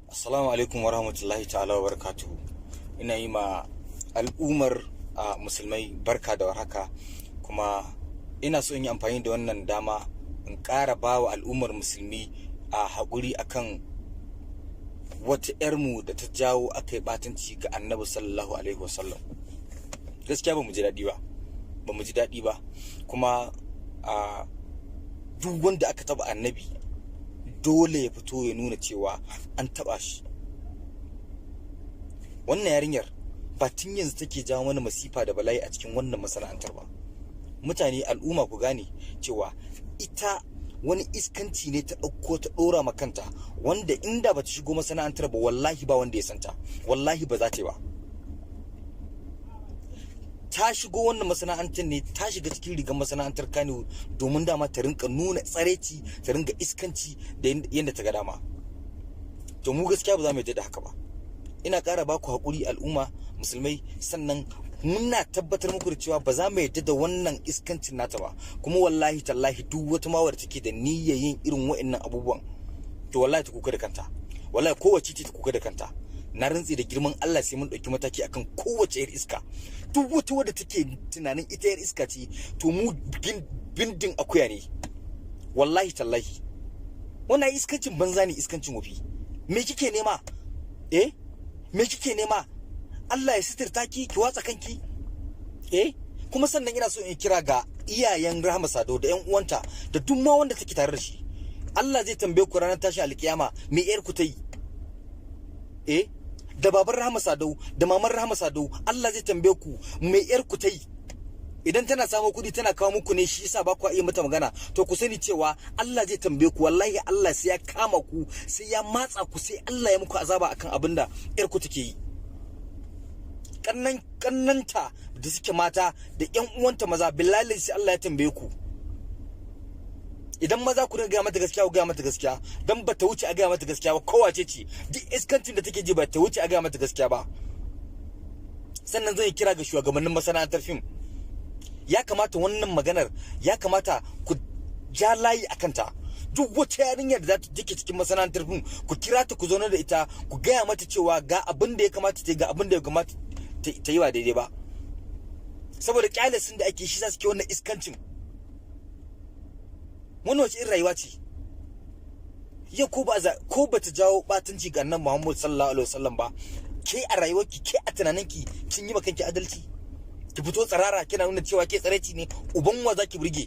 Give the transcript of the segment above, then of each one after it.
Assalamu alaikum wa rahmatullahi ta'ala wa barakatuhu. Ina yi ma al'ummar musulmai barka da warhaka, kuma ina so in yi amfani da wannan dama in ƙara ba wa al'ummar musulmi a haƙuri akan wata 'yarmu da ta jawo aka yi ɓatanci ga annabi sallallahu alaihi wasallam. Gaskiya ba mu ji daɗi ba, kuma duk wanda aka taɓa annabi dole ya fito ya nuna cewa an taba shi. Wannan yarinyar ba tun yanzu take jawo mana masifa da bala'i a cikin wannan masana'antar ba. Mutane, al'umma, ku gane cewa ita wani iskanci ne ta ɗauko ta ɗora ma kanta, wanda inda ba ta shigo masana'antar ba wallahi ba wanda ya santa, wallahi ba za ta yi ba. Ta shigo wannan masana'antar ne, ta shiga cikin rigar masana'antar Kano domin dama ta rinka nuna tsareci, ta rinka iskanci da yadda ta ga dama. To mu gaskiya ba za mu yarda da haka ba. Ina ƙara ba ku haƙuri al'umma musulmai, sannan muna tabbatar muku da cewa ba za mu yarda da wannan iskancin nata ba. Kuma wallahi tallahi duk wata mawar take da niyyar yin irin wa'annan abubuwan, to wallahi ta kuka da kanta. Wallahi kowace ce ta kuka da kanta. Na rantsi da girman Allah sai mun ɗauki mataki akan kowace yar iska. Duk wata wadda take tunanin ita yar iska ce, to mu bindin akuya ne. Wallahi tallahi wannan iskancin banza ne, iskancin wofi. Me kike nema? Me kike nema? Allah ya sitirta ki watsa kanki? Kuma sannan ina so in kira ga iyayen Rahma Sadau da ƴan uwanta da duk ma wanda take tare da shi. Allah zai tambaye ku ranar tashi alkiyama me yar ku ta yi. Da baban Rahma Sadau da maman Rahma Sadau, Allah zai tambaye ku me yar ku ta yi. Idan tana samu kuɗi tana kawo muku ne, shi yasa ba ku iya mata magana, to ku sani cewa Allah zai tambaye ku. Wallahi Allah sai ya kama ku, sai ya matsa ku, sai Allah ya muku azaba akan abinda yar ku take yi. Kannanta da suke mata da ƴan uwanta maza, billahi sai Allah ya tambaye ku. Idan maza ku ga mata gaskiya, ku ga mata gaskiya, dan ba ta wuce a ga mata gaskiya ba. Kowace ce duk iskancin da take ji ba ta wuce a ga mata gaskiya ba. Sannan zan kira ga shugabannin masana'antar fim, ya kamata wannan maganar, ya kamata ku ja layi akan ta. Duk wata yarinyar da za ta take cikin masana'antar fim, ku kira ta, ku zauna da ita, ku gaya mata cewa ga abin da ya kamata ta yi, ga abin da ya kamata ta yi ba daidai ba. Saboda kyalesin da ake shi za su ke wannan iskancin. Wannan wace irin rayuwa ce? Yau ko ba ta jawo batunci ga annabi Muhammad sallallahu alaihi wasallam ba, ke a rayuwarki, ke a tunaninki kin yi ma kanki adalci? Ki fito tsarara kina nuna cewa ke tsareci ne, uban wa zaki burge?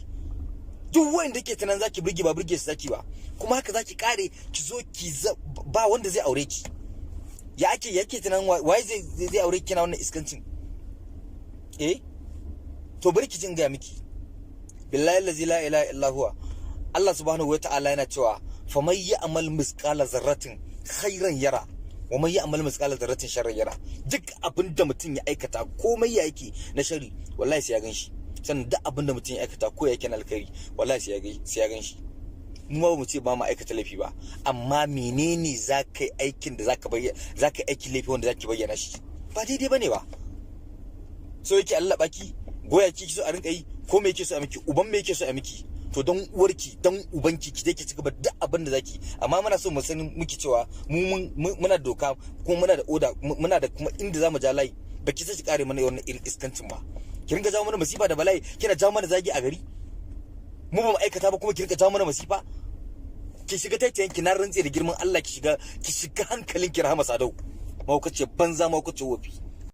Duk wanda ke tunan zaki burge ba burge su zaki ba. Kuma haka zaki kare, ki zo ba wanda zai aure ki. Yake tunan waye zai aure ki kina wannan iskancin? To bari ki jin ga miki, billahi allazi la ilaha illa huwa, Allah subhanahu wataala yana cewa faman ya'mal misqala zarratin khairan yara wa man ya'mal misqala zarratin sharran yara. Duk abinda mutum ya aikata, komai ya yake na shari, wallahi sai ya ganshi. Sannan duk abinda mutum ya aikata ko yake na alkhairi, wallahi sai ya ganshi. Mu ba mu ce ba mu aikata laifi ba, amma menene zaka yi aikin da zaka yi aikin laifi wanda zaki bayyana shi? Ba daidai bane ba. So yake Allah baki, goya ki so a rinka yi, ko me yake so a miki, uban me yake so a miki, to don uwarki, don ubanki, ki je ki cigaba duk abin da zaki. Amma muna so mu sani miki cewa muna da doka, kuma muna da oda, muna da kuma inda zamu ja layi. Baki sai ki kare mana wannan irin iskancin ba. Ki ringa jawo mana masifa da bala'i, kina jawo mana zagi a gari. Mu ba mu aikata ba kuma ki ringa jawo mana masifa. Ki shiga taitayen ki, na rantse da girman Allah, ki shiga hankalin ki Rahma Sadau. Maukace banza, maukace wofi.